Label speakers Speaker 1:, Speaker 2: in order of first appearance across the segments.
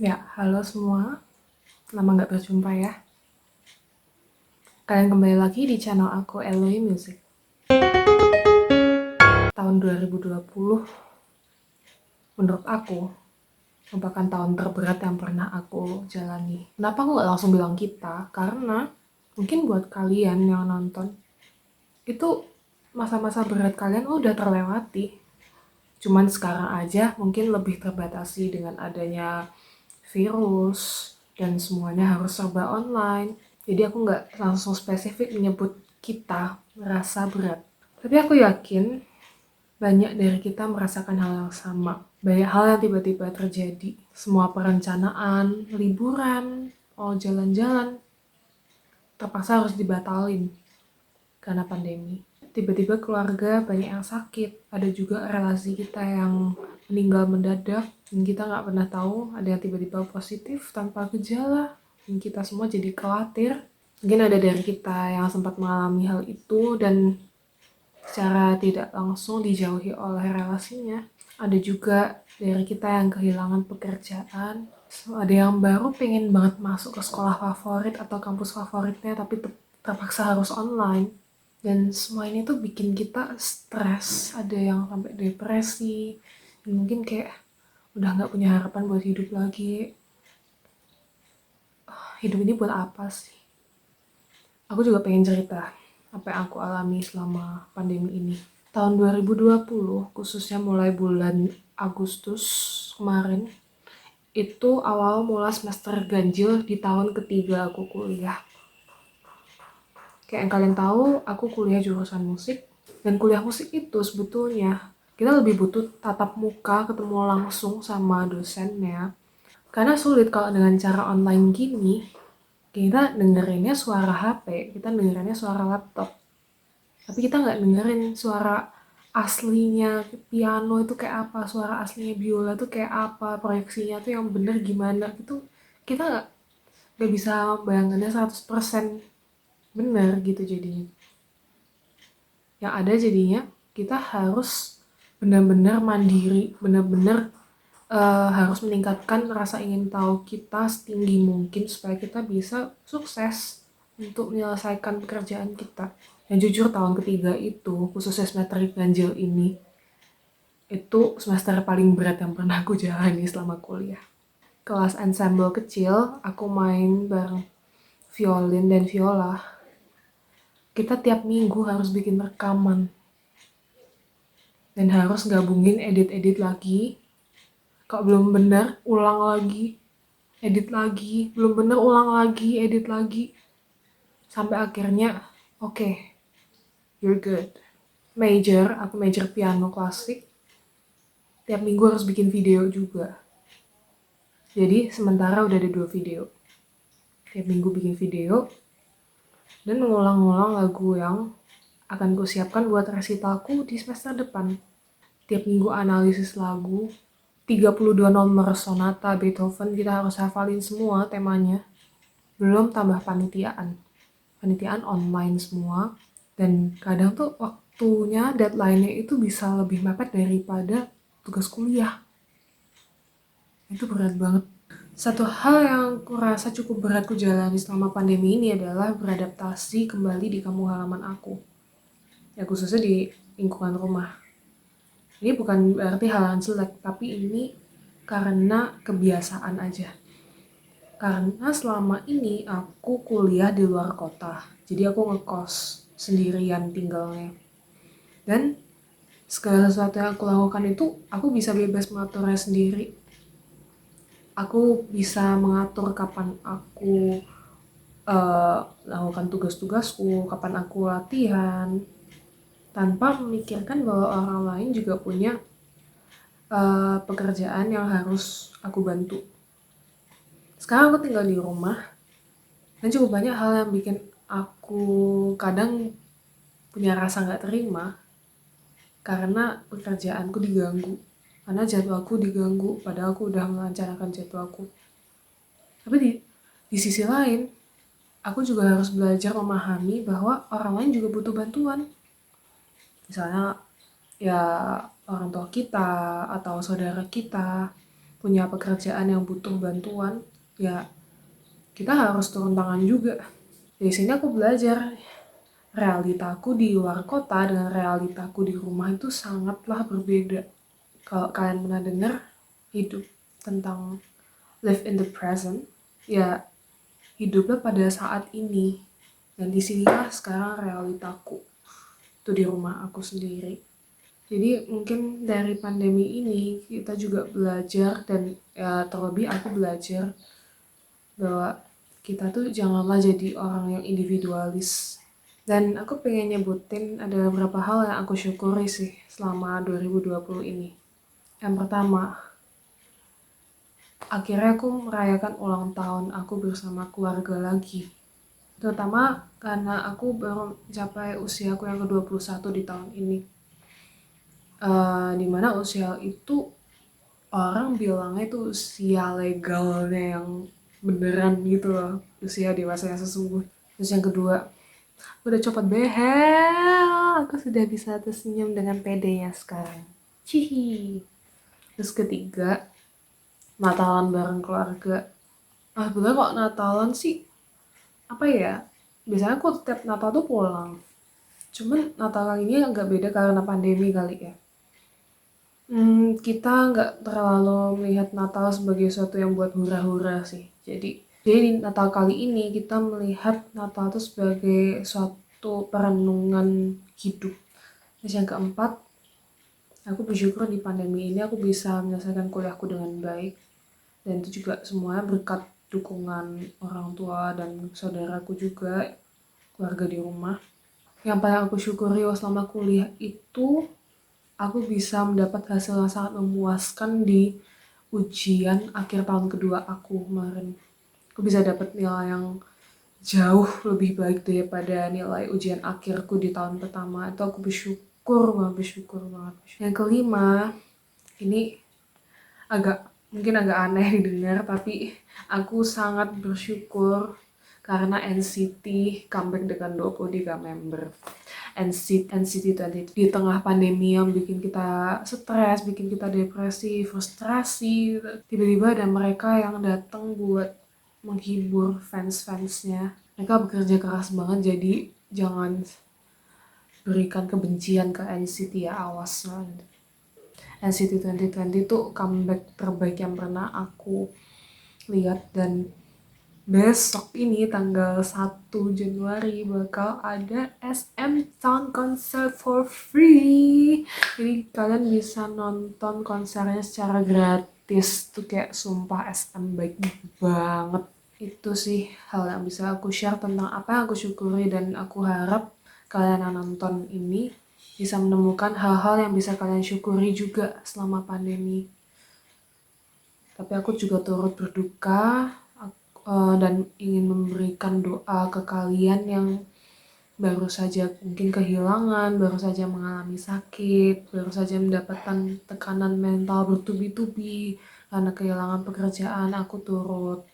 Speaker 1: Ya, halo semua. Lama nggak berjumpa ya. Kalian kembali lagi di channel aku, Eloy Music. Tahun 2020, menurut aku, merupakan tahun terberat yang pernah aku jalani. Kenapa aku nggak langsung bilang kita? Karena mungkin buat kalian yang nonton, itu masa-masa berat kalian udah terlewati. Cuman sekarang aja mungkin lebih terbatasi dengan adanya virus dan semuanya harus serba online. Jadi aku nggak langsung spesifik menyebut kita merasa berat. Tapi aku yakin banyak dari kita merasakan hal yang sama. Banyak hal yang tiba-tiba terjadi. Semua perencanaan, liburan, jalan-jalan, terpaksa harus dibatalin karena pandemi. Tiba-tiba keluarga banyak yang sakit. Ada juga relasi kita yang meninggal mendadak. Dan kita nggak pernah tahu, ada yang tiba-tiba positif tanpa gejala. Dan kita semua jadi khawatir. Mungkin ada dari kita yang sempat mengalami hal itu dan secara tidak langsung dijauhi oleh relasinya. Ada juga dari kita yang kehilangan pekerjaan. Ada yang baru pengen banget masuk ke sekolah favorit atau kampus favoritnya tapi terpaksa harus online. Dan semua ini tuh bikin kita stres, ada yang sampai depresi, dan mungkin kayak udah nggak punya harapan buat hidup lagi. Hidup ini buat apa sih? Aku juga pengen cerita apa yang aku alami selama pandemi ini. Tahun 2020, khususnya mulai bulan Agustus kemarin, itu awal mula semester ganjil di tahun ketiga aku kuliah. Kayak yang kalian tahu, aku kuliah jurusan musik. Dan kuliah musik itu sebetulnya kita lebih butuh tatap muka, ketemu langsung sama dosennya. Karena sulit kalau dengan cara online gini, kita dengerinnya suara HP, kita dengerinnya suara laptop. Tapi kita nggak dengerin suara aslinya piano itu kayak apa, suara aslinya biola itu kayak apa, proyeksinya tuh yang bener gimana gitu. Kita nggak bisa bayangannya 100% bener gitu jadinya. Yang ada jadinya kita harus benar-benar mandiri, benar-benar harus meningkatkan rasa ingin tahu kita setinggi mungkin supaya kita bisa sukses untuk menyelesaikan pekerjaan kita. Dan jujur tahun ketiga itu, khususnya semester ganjil ini, itu semester paling berat yang pernah aku jalani selama kuliah. Kelas ensemble kecil, aku main bareng violin dan viola. Kita tiap minggu harus bikin rekaman. Dan harus gabungin edit-edit lagi. Kalau belum benar, ulang lagi. Edit lagi. Belum benar, ulang lagi, edit lagi. Sampai akhirnya, oke, you're good. Aku major piano klasik. Tiap minggu harus bikin video juga. Jadi sementara udah ada 2 video. Tiap minggu bikin video. Dan mengulang-ulang lagu yang akan kusiapkan buat resitalku di semester depan. Tiap minggu analisis lagu, 32 nomor sonata Beethoven kita harus hafalin semua temanya. Belum tambah panitiaan. Panitiaan online semua. Dan kadang tuh waktunya, deadline-nya itu bisa lebih mepet daripada tugas kuliah. Itu berat banget. Satu hal yang kurasa cukup berat ku jalani selama pandemi ini adalah beradaptasi kembali di kampung halaman aku. Ya khususnya di lingkungan rumah. Ini bukan berarti hal yang jelek, tapi ini karena kebiasaan aja. Karena selama ini aku kuliah di luar kota, jadi aku ngekos sendirian tinggalnya. Dan segala sesuatu yang aku lakukan itu, aku bisa bebas mengaturnya sendiri. Aku bisa mengatur kapan aku lakukan tugas-tugasku, kapan aku latihan, tanpa memikirkan bahwa orang lain juga punya pekerjaan yang harus aku bantu. Sekarang aku tinggal di rumah, dan cukup banyak hal yang bikin aku kadang punya rasa gak terima, karena pekerjaanku diganggu, karena jadwalku diganggu, padahal aku udah merencanakan jadwalku. Tapi di sisi lain, aku juga harus belajar memahami bahwa orang lain juga butuh bantuan. Misalnya, ya orang tua kita atau saudara kita punya pekerjaan yang butuh bantuan, ya kita harus turun tangan juga. Dari sini aku belajar realitaku di luar kota dengan realitaku di rumah itu sangatlah berbeda. Kalau kalian pernah dengar hidup tentang live in the present, ya hiduplah pada saat ini. Dan disinilah sekarang realitaku, itu di rumah aku sendiri. Jadi mungkin dari pandemi ini kita juga belajar, dan ya terlebih aku belajar bahwa kita tuh janganlah jadi orang yang individualis. Dan aku pengen nyebutin ada beberapa hal yang aku syukuri sih selama 2020 ini. Yang pertama, akhirnya aku merayakan ulang tahun aku bersama keluarga lagi. Terutama karena aku baru mencapai usiaku yang ke-21 di tahun ini. Dimana usia itu orang bilangnya itu usia legalnya yang beneran gitu loh, usia dewasa yang sesungguhnya. Terus yang kedua, aku udah copot behel, aku sudah bisa tersenyum dengan pedenya sekarang. Cihi. Terus ketiga, Natalan bareng keluarga. Bener kok Natalan sih, apa ya, biasanya aku setiap Natal tuh pulang. Cuman Natal kali ini agak beda karena pandemi kali ya. Kita nggak terlalu melihat Natal sebagai sesuatu yang buat hura-hura sih. Jadi di Natal kali ini kita melihat Natal itu sebagai suatu perenungan hidup. Terus yang keempat, aku bersyukur di pandemi ini aku bisa menyelesaikan kuliahku dengan baik. Dan itu juga semuanya berkat dukungan orang tua dan saudaraku juga, keluarga di rumah. Yang paling aku syukuri selama kuliah itu aku bisa mendapat hasil yang sangat memuaskan di ujian akhir tahun kedua aku kemarin. Aku bisa dapat nilai yang jauh lebih baik daripada nilai ujian akhirku di tahun pertama. Itu aku bersyukur banget. Yang kelima, ini mungkin agak aneh didengar, tapi aku sangat bersyukur karena NCT comeback dengan 23 member. NCT tadi di tengah pandemi yang bikin kita stres, bikin kita depresi, frustrasi. Tiba-tiba ada mereka yang datang buat menghibur fans-fansnya. Mereka bekerja keras banget, jadi jangan berikan kebencian ke NCT ya, awas lah. NCT 2020 tuh comeback terbaik yang pernah aku lihat, dan besok ini tanggal 1 Januari bakal ada SM Town Concert for free. Jadi kalian bisa nonton konsernya secara gratis. Tuh kayak sumpah SM baik banget. Itu sih hal yang bisa aku share tentang apa yang aku syukuri, dan aku harap kalian yang nonton ini bisa menemukan hal-hal yang bisa kalian syukuri juga selama pandemi. Tapi aku juga turut berduka dan ingin memberikan doa ke kalian yang baru saja mungkin kehilangan, baru saja mengalami sakit, baru saja mendapatkan tekanan mental bertubi-tubi karena kehilangan pekerjaan. Aku turut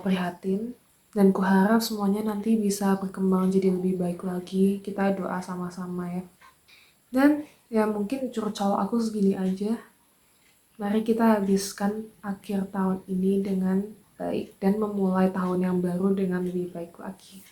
Speaker 1: prihatin, dan kuharap semuanya nanti bisa berkembang jadi lebih baik lagi. Kita doa sama-sama ya. Dan ya mungkin curcol aku segini aja. Mari kita habiskan akhir tahun ini dengan baik dan memulai tahun yang baru dengan lebih baik lagi.